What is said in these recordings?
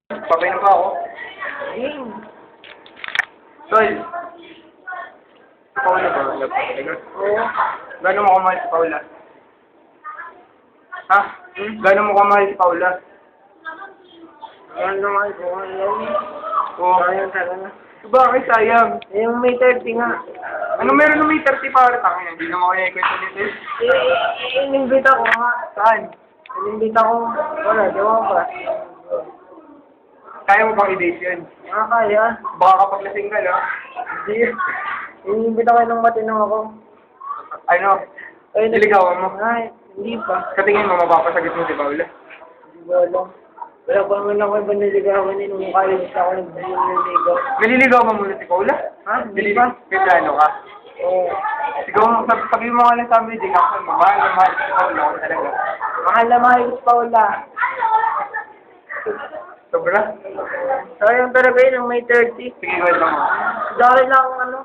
Papainom pa ako. Game. Tol. Si Paula ba? Oo. Gano'n mo kamahal si Paula? Ha? Gano'n mo kamahal si Paula? Yan naman ko. Oo. Sayang talaga. Bakit sayang? Yung may 30 nga. Ano meron na may 30 para tangin? Hindi naman kaya ikwento nito eh. Inimbita ko nga. Saan? Inimbita ko. Wala, di ko pa. Kaya mo bang i-date yun? Kaya. Baka kapag lasing ka, no? Hindi. Inimbita ko nung matinong ako. Ano? Ay, Niligawan mo? Ay, hindi pa. Sa tingin mo, mapapasagot mo si Paula? Hindi ko alam. Wala pa naman ako ibang niligawan eh. Nung college ako nag-niligaw. Naliligawan mo muna si Paula? Ha? Hindi pa? May plano ka? Oo. Siguro, sabi mo nga lang sa amin, di ka mo. Mahal na mahal si Paula ako talaga. Mahal na mahal ko si Paula. Sobra? Sayang talaga yun nung may 30. Sige, kwento mo. Dahil lang ano.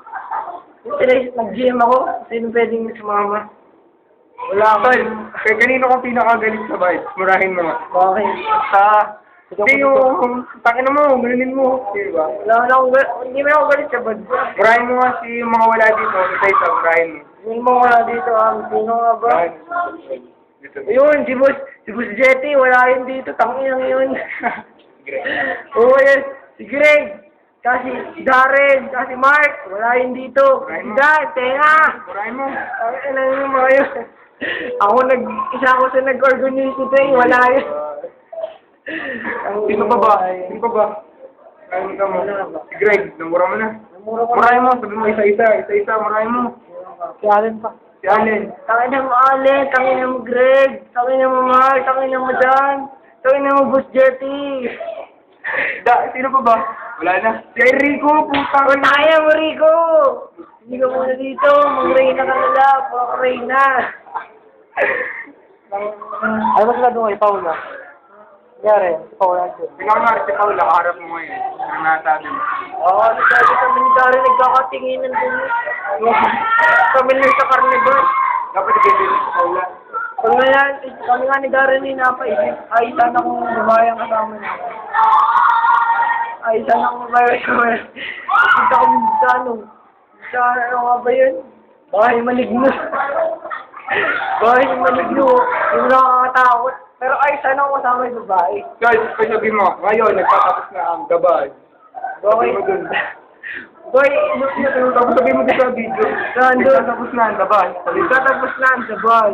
Nag-GM ako. Sino pwedeng sumama? Wala ako. Tol, kanino kang pinakagalit sa vibes? Murahin mo nga. Bakit? Sa... Hindi yung... Takin mo, ganunin mo. Di ba? Wala akong hindi mo ako galit sa bad. Murahin mo nga si mga wala dito. Isa-isa, murahin mo. Hindi mo wala dito. Sino nga ba? Yan. Dito. Ayun, si Boss Jetty. Wala yun dito. Tanginang yun. Great. Oo, yan. Si Greg. Kasi si Darren. Kasi Mark. Wala yun dito. Murahin Si mo. Dan. Tenga. Murahin mo. Ay, ano yung mga yun? Isa ako sa nag-organize ito eh. Wala yun. Sino pa ba? Sino pa ba? Murahin ka mo. Si Greg, namura mo na. Namura ko Murahin mo, sabi mo isa-isa. Isa-isa, murahin mo. Si Allen pa. Si Allen. Tangin na mo Allen, tangin na mo Greg, tangin na mo Mark, tangin na mo Dan, tangin na mo Boss Jetty. Sino pa ba? Wala na. Si Enrico, putang. O tayo mo Rico! Hindi ka muna dito, mag-Reyna ka nila, Reyna. Ay, mas lado kay Paula. Yari, si Paula dyan. Ikaw nga si Paula, kaharap mo ngayon. Ano nasabi mo? Oo, sabi kami ni Darren, nagkakatinginan din. Kami lang sa carnival. Dapat i-give si Paula. Kami nga ni Darren ni napaisip, ay sana kung babae ang kasama niya. Ay sana kung babae kasama niya. Kita kami sa ano nga ba yun? Bahay maligno. Bahay maligno. Yung nakakatakot. Pero ay sana kung kasama yung babae. Guys, sabi mo, ngayon, nagtatapos na ang gabay. Okay. Sabi mo dun. Boy, Tapos sabi mo dun sa video, Nandun. nagtatapos na ang gabay. Tatapos na ang sabay.